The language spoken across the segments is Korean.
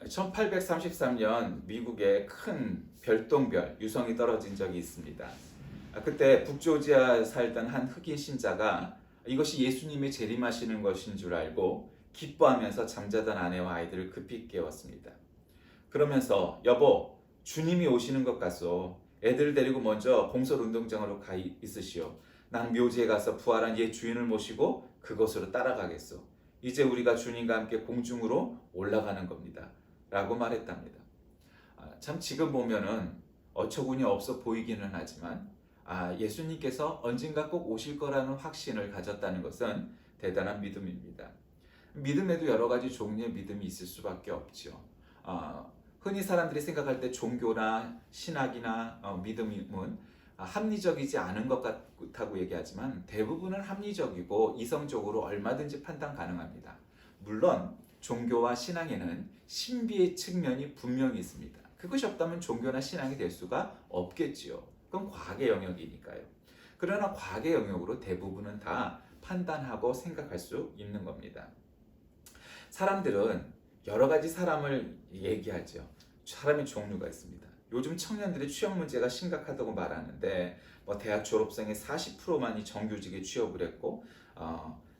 1833년 미국에 큰 별똥별 유성이 떨어진 적이 있습니다. 그때 북조지아에 살던 한 흑인 신자가 이것이 예수님의 재림하시는 것인 줄 알고 기뻐하면서 잠자던 아내와 아이들을 급히 깨웠습니다. 그러면서 여보, 주님이 오시는 것 같소. 애들 데리고 먼저 공설운동장으로 가 있으시오. 난 묘지에 가서 부활한 옛 주인을 모시고 그곳으로 따라가겠소. 이제 우리가 주님과 함께 공중으로 올라가는 겁니다. 라고 말했답니다. 참 지금 보면은 어처구니 없어 보이기는 하지만 예수님께서 언젠가 꼭 오실 거라는 확신을 가졌다는 것은 대단한 믿음입니다. 믿음에도 여러 가지 종류의 믿음이 있을 수밖에 없죠. 흔히 사람들이 생각할 때 종교나 신학이나 믿음은 합리적이지 않은 것 같다고 얘기하지만 대부분은 합리적이고 이성적으로 얼마든지 판단 가능합니다. 물론 종교와 신앙에는 신비의 측면이 분명히 있습니다. 그것이 없다면 종교나 신앙이 될 수가 없겠지요. 그건 과학의 영역이니까요. 그러나 과학의 영역으로 대부분은 다 판단하고 생각할 수 있는 겁니다. 사람들은 여러 가지 사람을 얘기하죠. 사람의 종류가 있습니다. 요즘 청년들의 취업 문제가 심각하다고 말하는데 대학 졸업생의 40%만이 정규직에 취업을 했고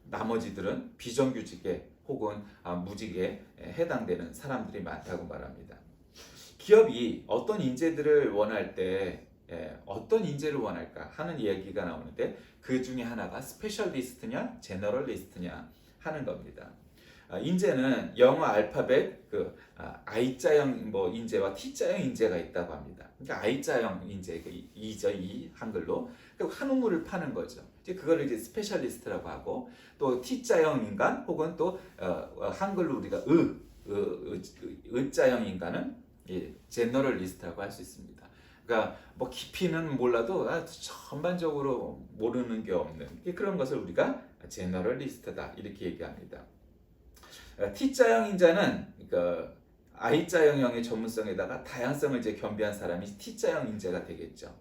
나머지들은 비정규직에 혹은 무직에 해당되는 사람들이 많다고 말합니다. 기업이 어떤 인재들을 원할 때 어떤 인재를 원할까 하는 얘기가 나오는데 그 중에 하나가 스페셜리스트냐 제너럴리스트냐 하는 겁니다. 인재는 영어 알파벳 I자형 인재와 T자형 인재가 있다고 합니다. 그러니까 I자형 인재 이죠, 이 한글로 한 우물을 파는 거죠. 이제 그거를 이제 스페셜리스트라고 하고 또 T자형 인간 혹은 또 한글로 우리가 의자형 인간은 제너럴리스트라고 할 수 있습니다. 그러니까 깊이는 몰라도 전반적으로 모르는 게 없는 그런 것을 우리가 제너럴리스트다 이렇게 얘기합니다. T자형 인자는 I자형의 전문성에다가 다양성을 이제 겸비한 사람이 T자형 인재가 되겠죠.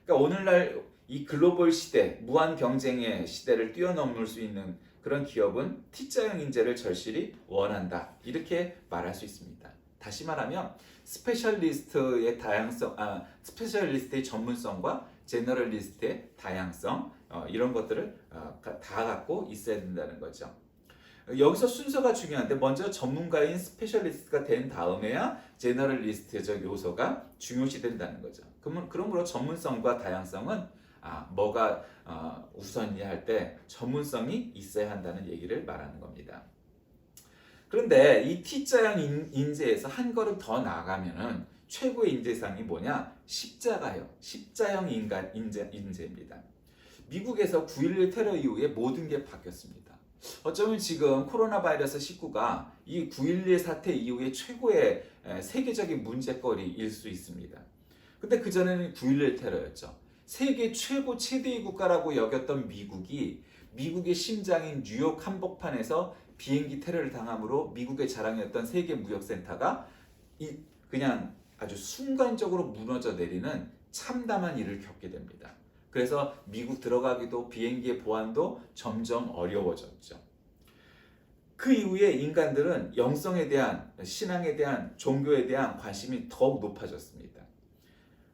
그러니까 오늘날 이 글로벌 시대, 무한 경쟁의 시대를 뛰어넘을 수 있는 그런 기업은 T자형 인재를 절실히 원한다. 이렇게 말할 수 있습니다. 다시 말하면 스페셜리스트의 다양성, 스페셜리스트의 전문성과 제너럴리스트의 다양성 이런 것들을 다 갖고 있어야 된다는 거죠. 여기서 순서가 중요한데 먼저 전문가인 스페셜리스트가 된 다음에야 제너럴리스트적 요소가 중요시 된다는 거죠. 그러므로 전문성과 다양성은 뭐가 우선이냐 할 때 전문성이 있어야 한다는 얘기를 말하는 겁니다. 그런데 이 T자형 인재에서 한 걸음 더 나아가면은 최고의 인재상이 뭐냐? 십자형 인간 인재입니다. 미국에서 9.11 테러 이후에 모든 게 바뀌었습니다. 어쩌면 지금 코로나 바이러스 19가 이 9.11 사태 이후에 최고의 세계적인 문제거리일 수 있습니다. 근데 그전에는 9.11 테러였죠. 세계 최대의 국가라고 여겼던 미국의 심장인 뉴욕 한복판에서 비행기 테러를 당함으로 미국의 자랑이었던 세계무역센터가 그냥 아주 순간적으로 무너져 내리는 참담한 일을 겪게 됩니다. 그래서 미국 들어가기도 비행기의 보안도 점점 어려워졌죠. 그 이후에 인간들은 영성에 대한, 신앙에 대한, 종교에 대한 관심이 더욱 높아졌습니다.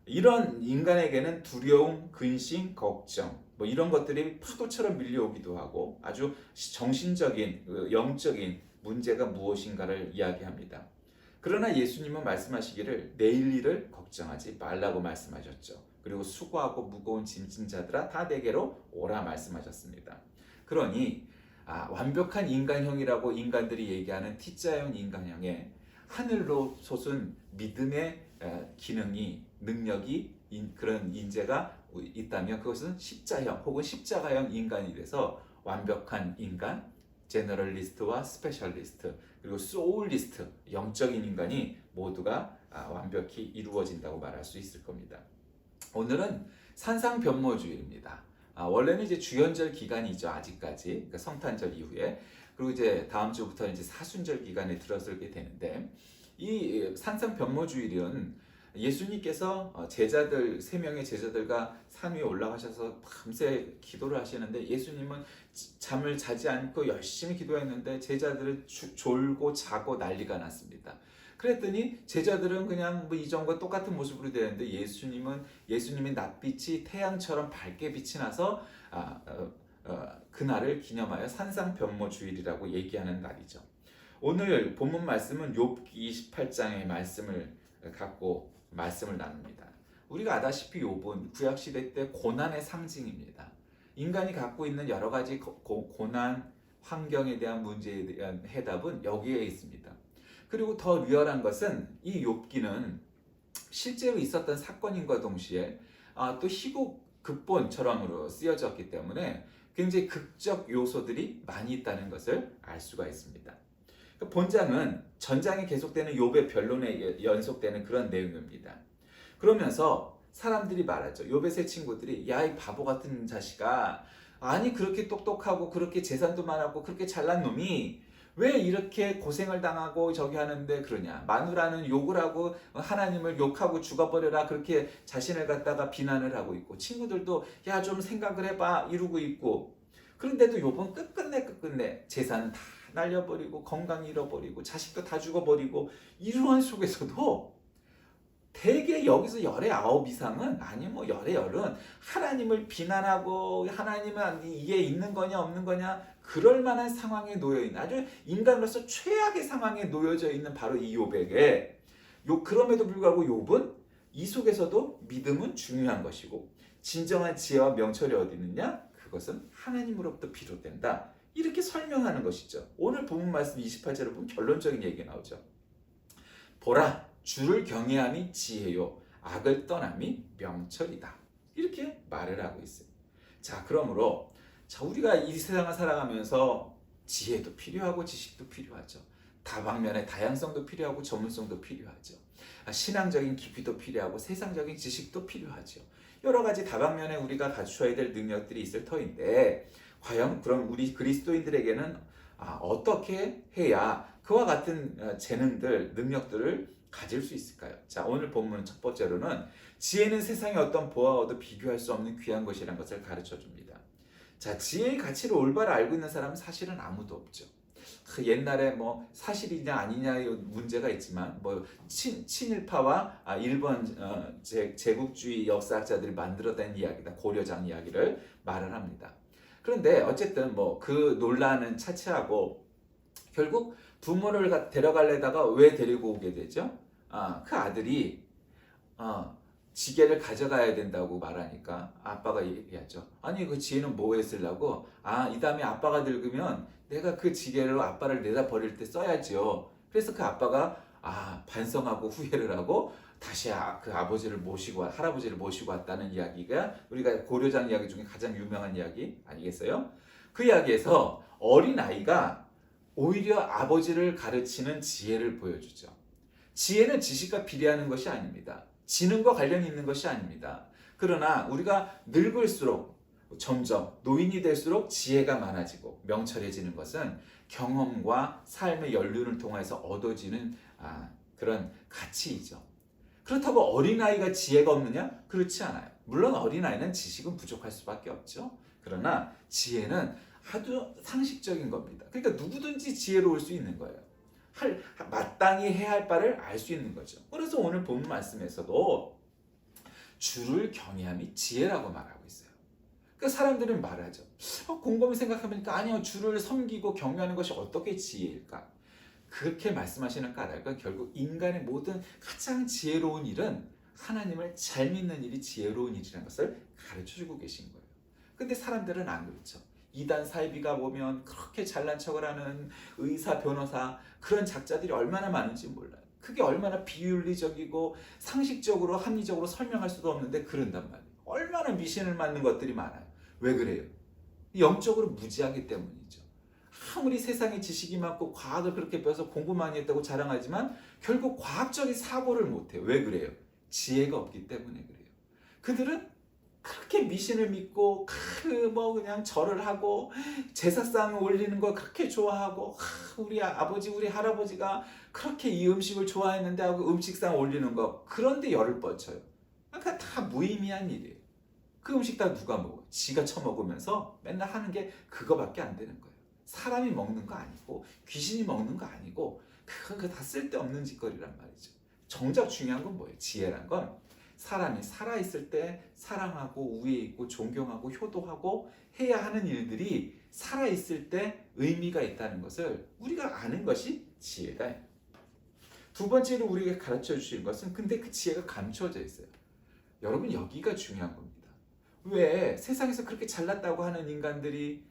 이런 인간에게는 두려움, 근심, 걱정 이런 것들이 파도처럼 밀려오기도 하고 아주 정신적인, 영적인 문제가 무엇인가를 이야기합니다. 그러나 예수님은 말씀하시기를 내일 일을 걱정하지 말라고 말씀하셨죠. 그리고 수고하고 무거운 짐진 자들아 다 내게로 오라 말씀하셨습니다. 그러니 완벽한 인간형이라고 인간들이 얘기하는 T자형 인간형에 하늘로 솟은 믿음의 기능이 능력이 그런 인재가 있다면 그것은 십자형 혹은 십자가형 인간이 돼서 완벽한 인간, 제너럴리스트와 스페셜리스트 그리고 소울리스트 영적인 인간이 모두가 완벽히 이루어진다고 말할 수 있을 겁니다. 오늘은 산상변모주일입니다. 원래는 이제 주연절 기간이죠. 아직까지 그러니까 성탄절 이후에 그리고 이제 다음 주부터는 이제 사순절 기간에 들어서게 되는데 이 산상변모주일은 예수님께서 제자들 3명의 제자들과 산 위에 올라가셔서 밤새 기도를 하시는데 예수님은 잠을 자지 않고 열심히 기도했는데 제자들은 졸고 자고 난리가 났습니다. 그랬더니 제자들은 그냥 뭐 이전과 똑같은 모습으로 되는데 예수님의 낯빛이 태양처럼 밝게 빛이 나서 그날을 기념하여 산상변모주일이라고 얘기하는 날이죠. 오늘 본문 말씀은 욥기 28장의 말씀을 갖고 말씀을 나눕니다. 우리가 아다시피 욥은 구약 시대 때 고난의 상징입니다. 인간이 갖고 있는 여러 가지 고난, 환경에 대한 문제에 대한 해답은 여기에 있습니다. 그리고 더 리얼한 것은 이 욥기는 실제로 있었던 사건인과 동시에 또 희곡 극본처럼으로 쓰여졌기 때문에 굉장히 극적 요소들이 많이 있다는 것을 알 수가 있습니다. 본장은 전장에 계속되는 욥의 변론에 연속되는 그런 내용입니다. 그러면서 사람들이 말하죠. 욥의 세 친구들이 야, 이 바보 같은 자식아, 아니 그렇게 똑똑하고 그렇게 재산도 많았고 그렇게 잘난 놈이 왜 이렇게 고생을 당하고 저기 하는데 그러냐. 마누라는 욕을 하고 하나님을 욕하고 죽어버려라 그렇게 자신을 갖다가 비난을 하고 있고, 친구들도 야 좀 생각을 해봐 이러고 있고, 그런데도 욥은 끝끝내 재산은 다 날려버리고 건강 잃어버리고 자식도 다 죽어버리고 이러한 속에서도 대개 여기서 열의 아홉 이상은, 아니 뭐 열의 열은 하나님을 비난하고 하나님은 이게 있는 거냐 없는 거냐 그럴 만한 상황에 놓여있는, 아주 인간으로서 최악의 상황에 놓여져 있는 바로 이 욥에게 그럼에도 불구하고 욥은 이 속에서도 믿음은 중요한 것이고 진정한 지혜와 명철이 어디 있느냐, 그것은 하나님으로부터 비롯된다, 이렇게 설명하는 것이죠. 오늘 본문 말씀 28절을 보면 결론적인 얘기가 나오죠. 보라, 주를 경외함이 지혜요 악을 떠남이 명철이다, 이렇게 말을 하고 있어요. 자, 그러므로 우리가 이 세상을 살아가면서 지혜도 필요하고 지식도 필요하죠. 다방면의 다양성도 필요하고 전문성도 필요하죠. 신앙적인 깊이도 필요하고 세상적인 지식도 필요하죠. 여러 가지 다방면에 우리가 갖춰야 될 능력들이 있을 터인데, 과연 그럼 우리 그리스도인들에게는 어떻게 해야 그와 같은 재능들, 능력들을 가질 수 있을까요? 자, 오늘 본문 첫 번째로는 지혜는 세상의 어떤 보화와도 비교할 수 없는 귀한 것이라는 것을 가르쳐 줍니다. 자, 지혜의 가치를 올바로 알고 있는 사람은 사실은 아무도 없죠. 옛날에 뭐 사실이냐 아니냐의 문제가 있지만 뭐 친일파와 일본 제국주의 역사학자들이 만들어낸 이야기다, 고려장 이야기를 말을 합니다. 그런데 어쨌든 뭐 그 논란은 차치하고 결국 부모를 데려가려다가 왜 데리고 오게 되죠? 그 아들이 지게를 가져가야 된다고 말하니까 아빠가 얘기하죠. 아니 그 지혜는 뭐에 쓰려고? 이 다음에 아빠가 늙으면 내가 그 지게로 아빠를 내다 버릴 때 써야죠. 그래서 그 아빠가 반성하고 후회를 하고 다시 그 아버지를 모시고 할아버지를 모시고 왔다는 이야기가 우리가 고려장 이야기 중에 가장 유명한 이야기 아니겠어요? 그 이야기에서 어린 아이가 오히려 아버지를 가르치는 지혜를 보여주죠. 지혜는 지식과 비례하는 것이 아닙니다. 지능과 관련이 있는 것이 아닙니다. 그러나 우리가 늙을수록 점점 노인이 될수록 지혜가 많아지고 명철해지는 것은 경험과 삶의 연륜을 통해서 얻어지는 그런 가치이죠. 그렇다고 어린아이가 지혜가 없느냐? 그렇지 않아요. 물론 어린아이는 지식은 부족할 수밖에 없죠. 그러나 지혜는 아주 상식적인 겁니다. 그러니까 누구든지 지혜로울 수 있는 거예요. 마땅히 해야 할 바를 알 수 있는 거죠. 그래서 오늘 본문 말씀에서도 주를 경외함이 지혜라고 말하고 있어요. 그러니까 사람들은 말하죠. 곰곰이 생각해보니까 아니요, 주를 섬기고 경외하는 것이 어떻게 지혜일까? 그렇게 말씀하시는 까닭은 결국 인간의 모든 가장 지혜로운 일은 하나님을 잘 믿는 일이 지혜로운 일이라는 것을 가르쳐주고 계신 거예요. 근데 사람들은 안 그렇죠. 이단 사이비가 보면 그렇게 잘난 척을 하는 의사, 변호사, 그런 작자들이 얼마나 많은지 몰라요. 그게 얼마나 비윤리적이고 상식적으로 합리적으로 설명할 수도 없는데 그런단 말이에요. 얼마나 미신을 맞는 것들이 많아요. 왜 그래요? 영적으로 무지하기 때문이죠. 아무리 세상에 지식이 많고 과학을 그렇게 배워서 공부 많이 했다고 자랑하지만 결국 과학적인 사고를 못해요. 왜 그래요? 지혜가 없기 때문에 그래요. 그들은 그렇게 미신을 믿고 그냥 절을 하고 제사상을 올리는 걸 그렇게 좋아하고 우리 아버지 우리 할아버지가 그렇게 이 음식을 좋아했는데 하고 음식상 올리는 거, 그런데 열을 뻗쳐요. 그러니까 다 무의미한 일이에요. 그 음식 다 누가 먹어요? 지가 처먹으면서 맨날 하는 게 그거밖에 안 되는 거예요. 사람이 먹는 거 아니고 귀신이 먹는 거 아니고 그건 다 쓸데없는 짓거리란 말이죠. 정작 중요한 건 뭐예요? 지혜란 건 사람이 살아있을 때 사랑하고 우애 있고 존경하고 효도하고 해야 하는 일들이 살아있을 때 의미가 있다는 것을 우리가 아는 것이 지혜다. 두 번째로 우리에게 가르쳐 주시는 것은 근데 그 지혜가 감춰져 있어요. 여러분 여기가 중요한 겁니다. 왜 세상에서 그렇게 잘났다고 하는 인간들이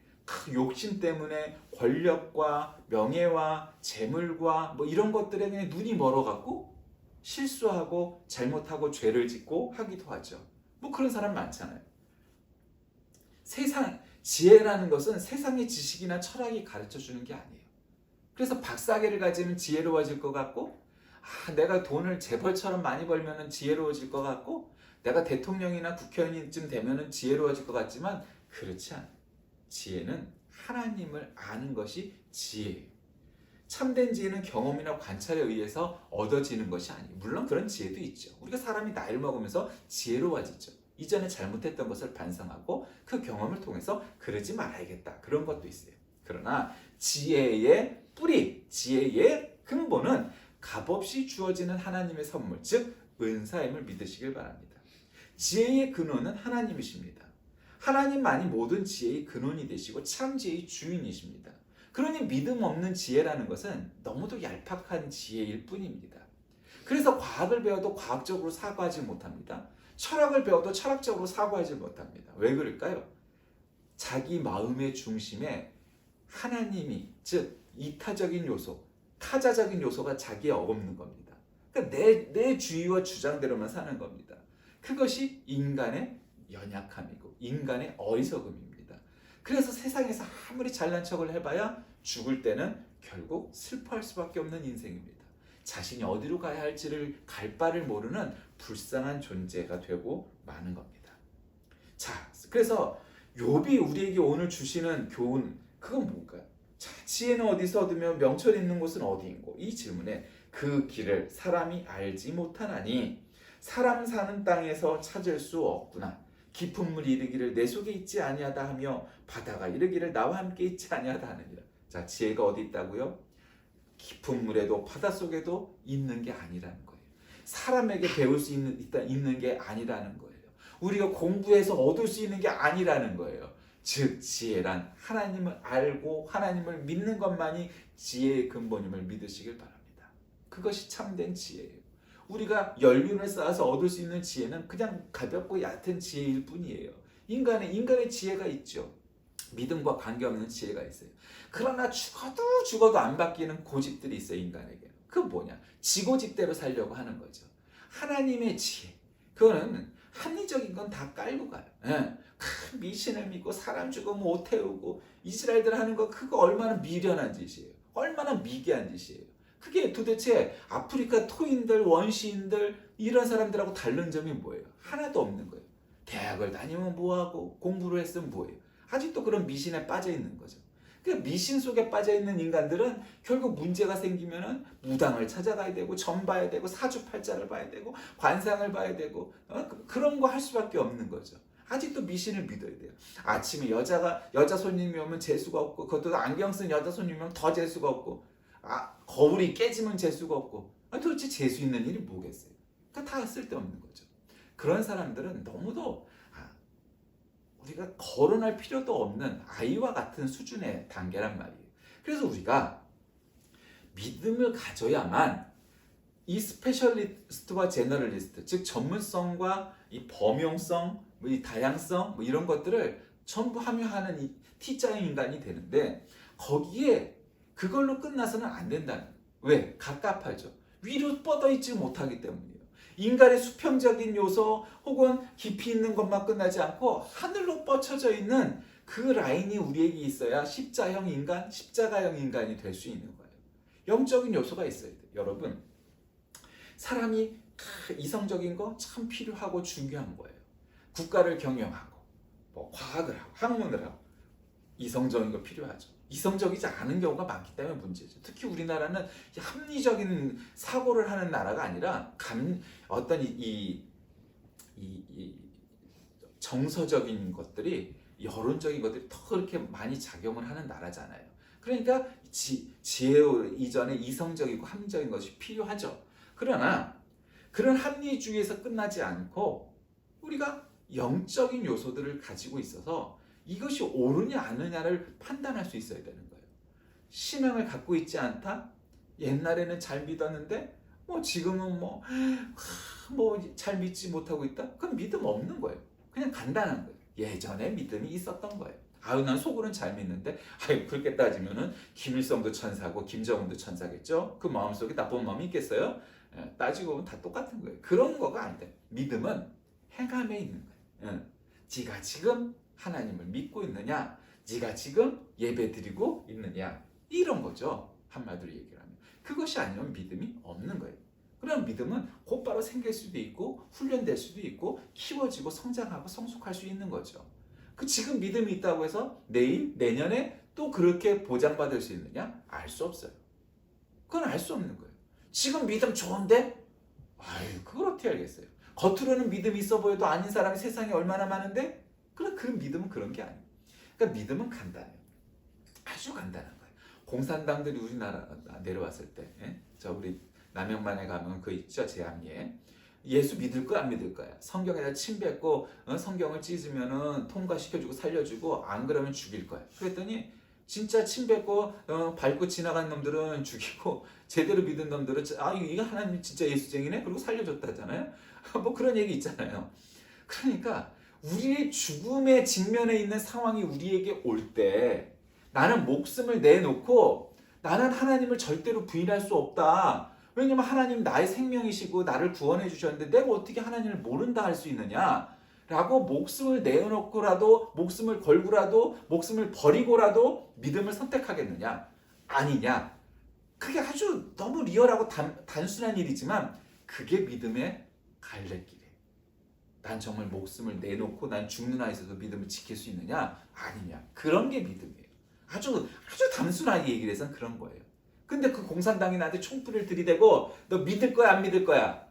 욕심 때문에 권력과 명예와 재물과 뭐 이런 것들에 그냥 눈이 멀어갖고 실수하고 잘못하고 죄를 짓고 하기도 하죠. 뭐 그런 사람 많잖아요. 지혜라는 것은 세상의 지식이나 철학이 가르쳐 주는 게 아니에요. 그래서 박사학위를 가지면 지혜로워질 것 같고, 내가 돈을 재벌처럼 많이 벌면 지혜로워질 것 같고, 내가 대통령이나 국회의원쯤 되면 지혜로워질 것 같지만 그렇지 않아요. 지혜는 하나님을 아는 것이 지혜예요. 참된 지혜는 경험이나 관찰에 의해서 얻어지는 것이 아니에요. 물론 그런 지혜도 있죠. 우리가 사람이 나이를 먹으면서 지혜로워지죠. 이전에 잘못했던 것을 반성하고 그 경험을 통해서 그러지 말아야겠다. 그런 것도 있어요. 그러나 지혜의 뿌리, 지혜의 근본은 값없이 주어지는 하나님의 선물, 즉 은사임을 믿으시길 바랍니다. 지혜의 근원은 하나님이십니다. 하나님만이 모든 지혜의 근원이 되시고 참 지혜의 주인이십니다. 그러니 믿음 없는 지혜라는 것은 너무도 얄팍한 지혜일 뿐입니다. 그래서 과학을 배워도 과학적으로 사고하지 못합니다. 철학을 배워도 철학적으로 사고하지 못합니다. 왜 그럴까요? 자기 마음의 중심에 하나님이, 즉 이타적인 요소, 타자적인 요소가 자기에 없는 겁니다. 그러니까 내 주의와 주장대로만 사는 겁니다. 그것이 인간의 연약함이고 인간의 어리석음입니다. 그래서 세상에서 아무리 잘난 척을 해봐야 죽을 때는 결국 슬퍼할 수밖에 없는 인생입니다. 자신이 어디로 가야 할지를 갈 바를 모르는 불쌍한 존재가 되고 마는 겁니다. 자, 그래서 욥이 우리에게 오늘 주시는 교훈, 그건 뭘까요? 자, 지혜는 어디서 얻으며 명철이 있는 곳은 어디인고? 이 질문에 그 길을 사람이 알지 못하나니 사람 사는 땅에서 찾을 수 없구나. 깊은 물이 이르기를 내 속에 있지 아니하다 하며 바다가 이르기를 나와 함께 있지 아니하다 하느니라. 자, 지혜가 어디 있다고요? 깊은 물에도 바닷속에도 있는 게 아니라는 거예요. 사람에게 배울 수 있는 게 아니라는 거예요. 우리가 공부해서 얻을 수 있는 게 아니라는 거예요. 즉 지혜란 하나님을 알고 하나님을 믿는 것만이 지혜의 근본임을 믿으시길 바랍니다. 그것이 참된 지혜예요. 우리가 연륜을 쌓아서 얻을 수 있는 지혜는 그냥 가볍고 얕은 지혜일 뿐이에요. 인간의 지혜가 있죠. 믿음과 관계없는 지혜가 있어요. 그러나 죽어도 안 바뀌는 고집들이 있어요. 인간에게. 그건 뭐냐? 지고집대로 살려고 하는 거죠. 하나님의 지혜, 그거는 합리적인 건 다 깔고 가요. 큰 미신을 믿고 사람 죽으면 옷 태우고 이스라엘들 하는 거, 그거 얼마나 미련한 짓이에요. 얼마나 미개한 짓이에요. 그게 도대체 아프리카 토인들, 원시인들 이런 사람들하고 다른 점이 뭐예요? 하나도 없는 거예요. 대학을 다니면 뭐하고 공부를 했으면 뭐예요? 아직도 그런 미신에 빠져 있는 거죠. 그 미신 속에 빠져 있는 인간들은 결국 문제가 생기면은 무당을 찾아가야 되고 점 봐야 되고 사주팔자를 봐야 되고 관상을 봐야 되고 그런 거 할 수밖에 없는 거죠. 아직도 미신을 믿어야 돼요. 아침에 여자 손님이 오면 재수가 없고, 그것도 안경 쓴 여자 손님이 오면 더 재수가 없고, 거울이 깨지면 재수가 없고, 도대체 재수 있는 일이 뭐겠어요? 그러니까 다 쓸데없는 거죠. 그런 사람들은 너무도 우리가 거론할 필요도 없는 아이와 같은 수준의 단계란 말이에요. 그래서 우리가 믿음을 가져야만 이 스페셜리스트와 제너럴리스트, 즉 전문성과 이 범용성, 이 다양성 이런 것들을 전부 함유하는 이 T자형 인간이 되는데, 거기에 그걸로 끝나서는 안 된다는 거예요. 왜? 갑갑하죠. 위로 뻗어있지 못하기 때문이에요. 인간의 수평적인 요소 혹은 깊이 있는 것만 끝나지 않고 하늘로 뻗쳐져 있는 그 라인이 우리에게 있어야 십자형 인간, 십자가형 인간이 될 수 있는 거예요. 영적인 요소가 있어야 돼요. 여러분, 사람이 이성적인 거 참 필요하고 중요한 거예요. 국가를 경영하고 뭐 과학을 하고 학문을 하고 이성적인 거 필요하죠. 이성적이지 않은 경우가 많기 때문에 문제죠. 특히 우리나라는 합리적인 사고를 하는 나라가 아니라 어떤 이 정서적인 것들이, 여론적인 것들이 더 그렇게 많이 작용을 하는 나라잖아요. 그러니까 지혜 이전에 이성적이고 합리적인 것이 필요하죠. 그러나 그런 합리주의에서 끝나지 않고 우리가 영적인 요소들을 가지고 있어서 이것이 옳으냐 아느냐를 판단할 수 있어야 되는 거예요. 신앙을 갖고 있지 않다? 옛날에는 잘 믿었는데 지금은 잘 믿지 못하고 있다? 그건 믿음 없는 거예요. 그냥 간단한 거예요. 예전에 믿음이 있었던 거예요. 난 속으로는 잘 믿는데 그렇게 따지면은 김일성도 천사고 김정은도 천사겠죠? 그 마음속에 나쁜 마음이 있겠어요? 따지고 보면 다 똑같은 거예요. 그런 거가 안 돼. 믿음은 행함에 있는 거예요. 네가 지금 하나님을 믿고 있느냐? 네가 지금 예배 드리고 있느냐? 이런 거죠. 한마디로 얘기를 하면. 그것이 아니면 믿음이 없는 거예요. 그럼 믿음은 곧바로 생길 수도 있고 훈련될 수도 있고 키워지고 성장하고 성숙할 수 있는 거죠. 지금 믿음이 있다고 해서 내일, 내년에 또 그렇게 보장받을 수 있느냐? 알 수 없어요. 그건 알 수 없는 거예요. 지금 믿음 좋은데? 그걸 어떻게 알겠어요? 겉으로는 믿음이 있어 보여도 아닌 사람이 세상에 얼마나 많은데? 그 믿음은 그런 게 아니에요. 그러니까 믿음은 간단해요. 아주 간단한 거예요. 공산당들이 우리나라 내려왔을 때, 우리 남영만에 가면 그 있죠, 제암리에. 예수 믿을 거야 안 믿을 거야? 성경에다 침 뱉고 성경을 찢으면은 통과시켜주고 살려주고 안 그러면 죽일 거야. 그랬더니 진짜 침 뱉고 밟고 지나간 놈들은 죽이고 제대로 믿은 놈들은 이거 하나님 진짜 예수쟁이네? 그리고 살려줬다잖아요. 그런 얘기 있잖아요. 그러니까 우리의 죽음의 직면에 있는 상황이 우리에게 올 때 나는 목숨을 내놓고 나는 하나님을 절대로 부인할 수 없다. 왜냐면 하나님 나의 생명이시고 나를 구원해 주셨는데 내가 어떻게 하나님을 모른다 할 수 있느냐? 라고 목숨을 내어놓고라도 목숨을 걸고라도 목숨을 버리고라도 믿음을 선택하겠느냐? 아니냐? 그게 아주 너무 리얼하고 단순한 일이지만 그게 믿음의 갈래길이에요. 난 정말 목숨을 내놓고 난 죽는 한에서도 믿음을 지킬 수 있느냐? 아니냐? 그런 게 믿음이에요. 아주 단순하게 얘기를 해서는 그런 거예요. 근데 그 공산당이 나한테 총불을 들이대고 너 믿을 거야 안 믿을 거야?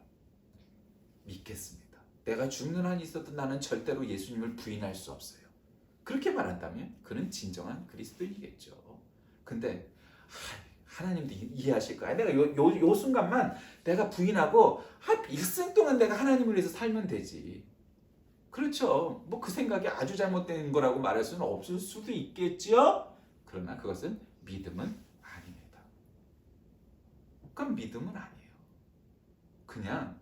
믿겠습니다. 내가 죽는 한이 있어도 나는 절대로 예수님을 부인할 수 없어요. 그렇게 말한다면 그는 진정한 그리스도인이겠죠. 근데 하나님도 이해하실 거야. 내가 요 순간만 내가 부인하고 일생 동안 내가 하나님을 위해서 살면 되지. 그렇죠. 그 생각이 아주 잘못된 거라고 말할 수는 없을 수도 있겠죠. 그러나 그것은 믿음은 그럼 믿음은 아니에요. 그냥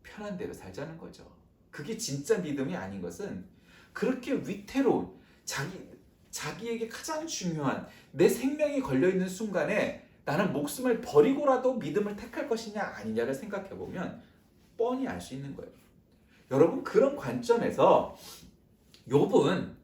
편한 대로 살자는 거죠. 그게 진짜 믿음이 아닌 것은 그렇게 위태로운 자기에게 가장 중요한 내 생명이 걸려있는 순간에 나는 목숨을 버리고라도 믿음을 택할 것이냐 아니냐를 생각해보면 뻔히 알 수 있는 거예요. 여러분 그런 관점에서 욥은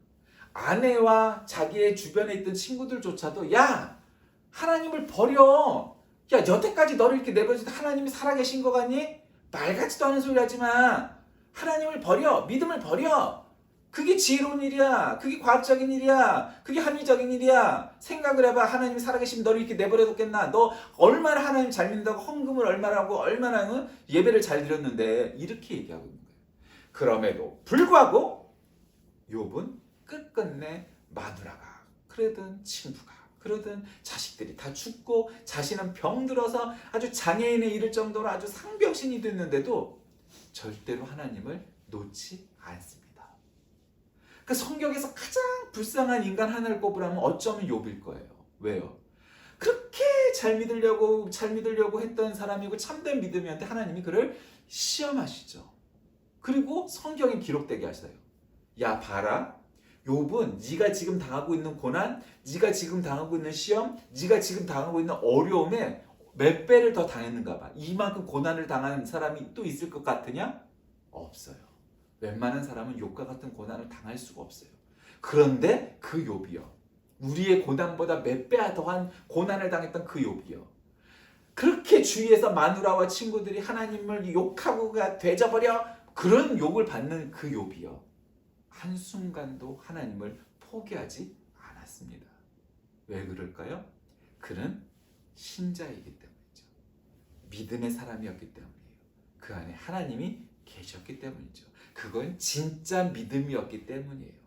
아내와 자기의 주변에 있던 친구들조차도 야 하나님을 버려. 야 여태까지 너를 이렇게 내버려둬도 하나님이 살아계신 거 같니? 말 같지도 않은 소리 하지 마. 하나님을 버려. 믿음을 버려. 그게 지혜로운 일이야. 그게 과학적인 일이야. 그게 합리적인 일이야. 생각을 해봐. 하나님이 살아계시면 너를 이렇게 내버려뒀겠나? 너 얼마나 하나님 잘 믿는다고 헌금을 얼마나 하고 얼마나 예배를 잘 드렸는데 이렇게 얘기하고 있는 거예요. 그럼에도 불구하고 욥은 끝끝내 마누라가 그러든 친구가 그러든 자식들이 다 죽고 자신은 병들어서 아주 장애인에 이를 정도로 아주 상병신이 됐는데도 절대로 하나님을 놓지 않습니다. 그 성경에서 가장 불쌍한 인간 하나를 꼽으라면 어쩌면 욥일 거예요. 왜요? 그렇게 잘 믿으려고 했던 사람이고 참된 믿음이었는데 하나님이 그를 시험하시죠. 그리고 성경에 기록되게 하셔요. 야 봐라. 욥은 네가 지금 당하고 있는 고난, 네가 지금 당하고 있는 시험, 네가 지금 당하고 있는 어려움에 몇 배를 더 당했는가 봐. 이만큼 고난을 당하는 사람이 또 있을 것 같으냐? 없어요. 웬만한 사람은 욥과 같은 고난을 당할 수가 없어요. 그런데 그 욥이요. 우리의 고난보다 몇 배 더한 고난을 당했던 그 욥이요. 그렇게 주위에서 마누라와 친구들이 하나님을 욕하고 되져버려 그런 욕을 받는 그 욥이요. 한순간도 하나님을 포기하지 않았습니다. 왜 그럴까요? 그는 신자이기 때문이죠. 믿음의 사람이었기 때문이에요. 그 안에 하나님이 계셨기 때문이죠. 그건 진짜 믿음이었기 때문이에요.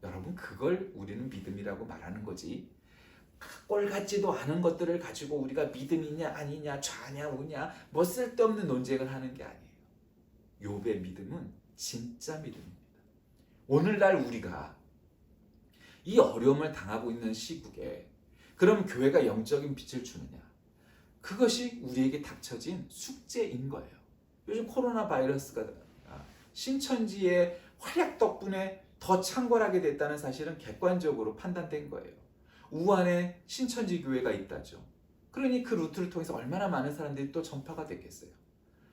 여러분 그걸 우리는 믿음이라고 말하는 거지 꼴 같지도 않은 것들을 가지고 우리가 믿음이냐 아니냐 좌냐 우냐 뭐 쓸데없는 논쟁을 하는 게 아니에요. 욥의 믿음은 진짜 믿음입니다. 오늘날 우리가 이 어려움을 당하고 있는 시국에 그럼 교회가 영적인 빛을 주느냐? 그것이 우리에게 닥쳐진 숙제인 거예요. 요즘 코로나 바이러스가 신천지의 활약 덕분에 더 창궐하게 됐다는 사실은 객관적으로 판단된 거예요. 우한에 신천지 교회가 있다죠. 그러니 그 루트를 통해서 얼마나 많은 사람들이 또 전파가 됐겠어요.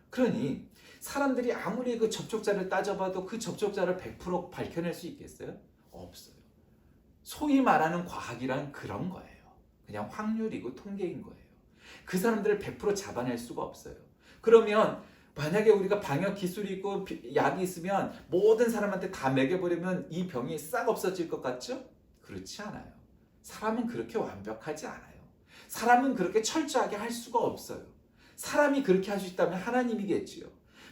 그러니 사람들이 아무리 그 접촉자를 따져봐도 그 접촉자를 100% 밝혀낼 수 있겠어요? 없어요. 소위 말하는 과학이란 그런 거예요. 그냥 확률이고 통계인 거예요. 그 사람들을 100% 잡아낼 수가 없어요. 그러면 만약에 우리가 방역 기술이 있고 약이 있으면 모든 사람한테 다 먹여버리면 이 병이 싹 없어질 것 같죠? 그렇지 않아요. 사람은 그렇게 완벽하지 않아요. 사람은 그렇게 철저하게 할 수가 없어요. 사람이 그렇게 할 수 있다면 하나님이겠지요.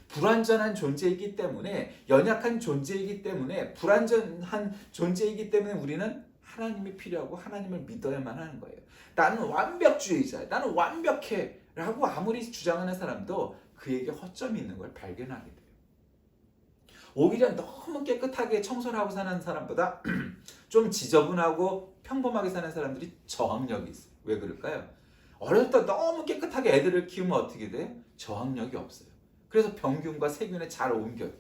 불완전한 존재이기 때문에, 연약한 존재이기 때문에, 불완전한 존재이기 때문에 우리는 하나님이 필요하고 하나님을 믿어야만 하는 거예요. 나는 완벽주의자야, 나는 완벽해 라고 아무리 주장하는 사람도 그에게 허점이 있는 걸 발견하게 돼요. 오히려 너무 깨끗하게 청소를 하고 사는 사람보다 좀 지저분하고 평범하게 사는 사람들이 저항력이 있어요. 왜 그럴까요? 어렸을 때 너무 깨끗하게 애들을 키우면 어떻게 돼요? 저항력이 없어요. 그래서 병균과 세균에 잘 옮겨요.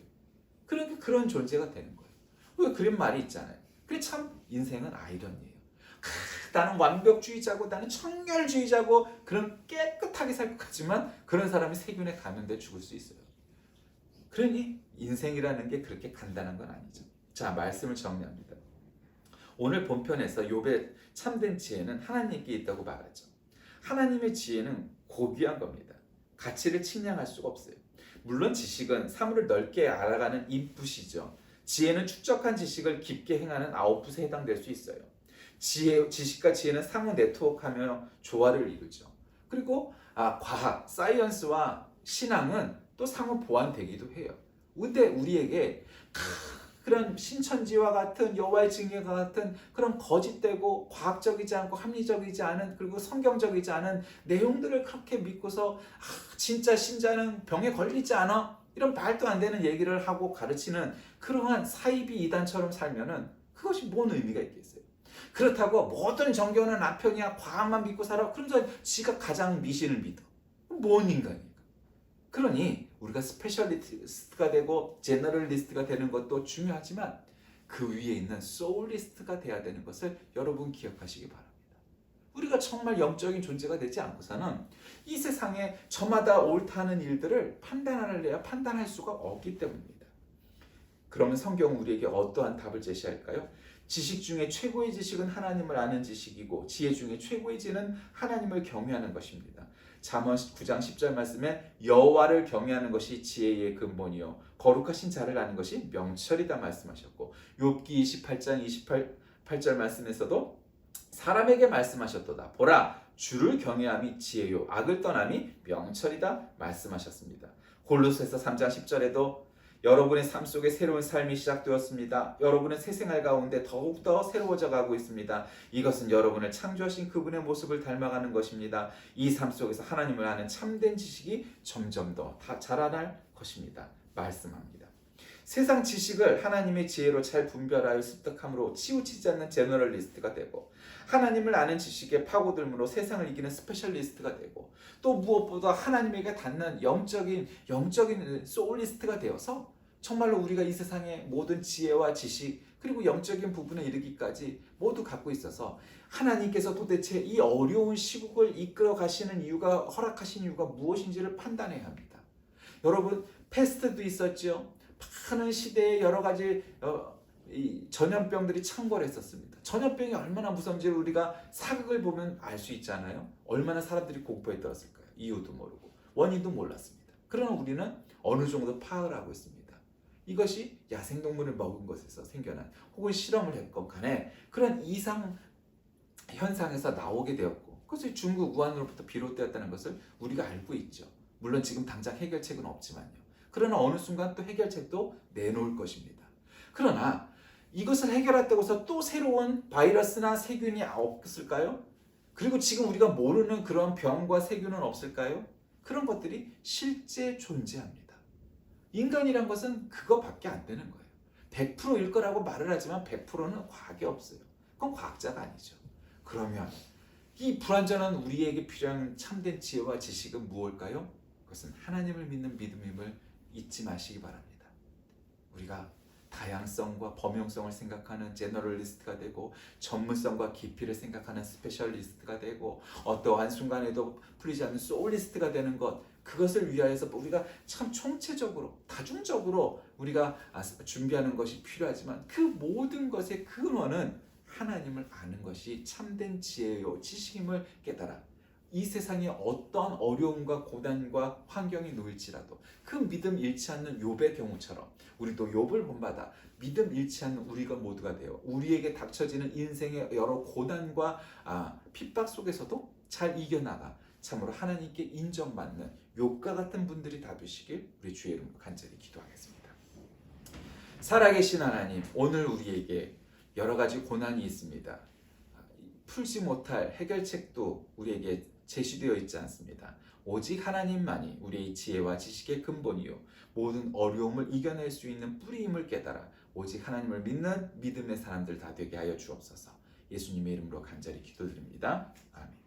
그러니까 그런 존재가 되는 거예요. 왜 그런 말이 있잖아요. 그게 참 인생은 아이러니예요. 나는 완벽주의자고 나는 청결주의자고 그런 깨끗하게 살 것 같지만 그런 사람이 세균에 감염돼 죽을 수 있어요. 그러니 인생이라는 게 그렇게 간단한 건 아니죠. 자, 말씀을 정리합니다. 오늘 본편에서 욥의 참된 지혜는 하나님께 있다고 말하죠. 하나님의 지혜는 고귀한 겁니다. 가치를 측량할 수가 없어요. 물론 지식은 사물을 넓게 알아가는 인풋이죠. 지혜는 축적한 지식을 깊게 행하는 아웃풋에 해당될 수 있어요. 지식과 지혜는 상호 네트워크하며 조화를 이루죠. 그리고 과학, 사이언스와 신앙은 또 상호 보완되기도 해요. 근데 우리에게 그런 신천지와 같은 여호와의 증인과 같은 그런 거짓되고 과학적이지 않고 합리적이지 않은 그리고 성경적이지 않은 내용들을 그렇게 믿고서 진짜 신자는 병에 걸리지 않아 이런 말도 안 되는 얘기를 하고 가르치는 그러한 사이비 이단처럼 살면은 그것이 뭔 의미가 있겠어요? 그렇다고 모든 종교는 남편이야 과학만 믿고 살아 그러면서 지가 가장 미신을 믿어. 뭔 인간입니까? 그러니 우리가 스페셜리스트가 되고 제너럴리스트가 되는 것도 중요하지만 그 위에 있는 소울리스트가 돼야 되는 것을 여러분 기억하시기 바랍니다. 우리가 정말 영적인 존재가 되지 않고서는 이 세상에 저마다 옳다는 일들을 판단할 수가 없기 때문입니다. 그러면 성경은 우리에게 어떠한 답을 제시할까요? 지식 중에 최고의 지식은 하나님을 아는 지식이고 지혜 중에 최고의 지혜는 하나님을 경외하는 것입니다. 잠언 9장 10절 말씀에 여호와를 경외하는 것이 지혜의 근본이요 거룩하신 자를 아는 것이 명철이다 말씀하셨고 욥기 28장 28절 말씀에서도 사람에게 말씀하셨도다. 보라 주를 경외함이 지혜요 악을 떠남이 명철이다 말씀하셨습니다. 골로새서 3장 10절에도 여러분의 삶 속에 새로운 삶이 시작되었습니다. 여러분은 새 생활 가운데 더욱더 새로워져 가고 있습니다. 이것은 여러분을 창조하신 그분의 모습을 닮아가는 것입니다. 이 삶 속에서 하나님을 아는 참된 지식이 점점 더 자라날 것입니다. 말씀합니다. 세상 지식을 하나님의 지혜로 잘 분별하여 습득함으로 치우치지 않는 제너럴리스트가 되고 하나님을 아는 지식에 파고들므로 세상을 이기는 스페셜리스트가 되고 또 무엇보다 하나님에게 닿는 영적인 소울리스트가 되어서 정말로 우리가 이 세상의 모든 지혜와 지식 그리고 영적인 부분에 이르기까지 모두 갖고 있어서 하나님께서 도대체 이 어려운 시국을 이끌어 가시는 이유가 허락하신 이유가 무엇인지를 판단해야 합니다. 여러분 패스트도 있었죠. 많은 시대에 여러 가지 이 전염병들이 창궐했었습니다. 전염병이 얼마나 무서운지를 우리가 사극을 보면 알 수 있잖아요. 얼마나 사람들이 공포에 떨었을까요? 이유도 모르고 원인도 몰랐습니다. 그러나 우리는 어느 정도 파악을 하고 있습니다. 이것이 야생동물을 먹은 것에서 생겨난 혹은 실험을 했건 간에 그런 이상 현상에서 나오게 되었고 그것이 중국 우한으로부터 비롯되었다는 것을 우리가 알고 있죠. 물론 지금 당장 해결책은 없지만요. 그러나 어느 순간 또 해결책도 내놓을 것입니다. 그러나 이것을 해결했다고 해서 또 새로운 바이러스나 세균이 없을까요? 그리고 지금 우리가 모르는 그런 병과 세균은 없을까요? 그런 것들이 실제 존재합니다. 인간이란 것은 그거밖에 안 되는 거예요. 100%일 거라고 말을 하지만 100%는 과학이 없어요. 그건 과학자가 아니죠. 그러면 이 불완전한 우리에게 필요한 참된 지혜와 지식은 무엇일까요? 그것은 하나님을 믿는 믿음임을 잊지 마시기 바랍니다. 우리가 다양성과 범용성을 생각하는 제너럴리스트가 되고 전문성과 깊이를 생각하는 스페셜리스트가 되고 어떠한 순간에도 풀리지 않는 소울리스트가 되는 것, 그것을 위하여서 우리가 참 총체적으로 다중적으로 우리가 준비하는 것이 필요하지만 그 모든 것의 근원은 하나님을 아는 것이 참된 지혜요 지식임을 깨달아 이 세상에 어떤 어려움과 고난과 환경이 놓일지라도 그 믿음 잃지 않는 욥의 경우처럼 우리도 욥을 본받아 믿음 잃지 않는 우리가 모두가 되어 우리에게 닥쳐지는 인생의 여러 고난과 핍박 속에서도 잘 이겨나가 참으로 하나님께 인정받는 욥과 같은 분들이 다 되시길 우리 주의 이름으로 간절히 기도하겠습니다. 살아계신 하나님, 오늘 우리에게 여러 가지 고난이 있습니다. 풀지 못할 해결책도 우리에게 제시되어 있지 않습니다. 오직 하나님만이 우리의 지혜와 지식의 근본이요 모든 어려움을 이겨낼 수 있는 뿌리임을 깨달아 오직 하나님을 믿는 믿음의 사람들 다 되게 하여 주옵소서. 예수님의 이름으로 간절히 기도드립니다. 아멘.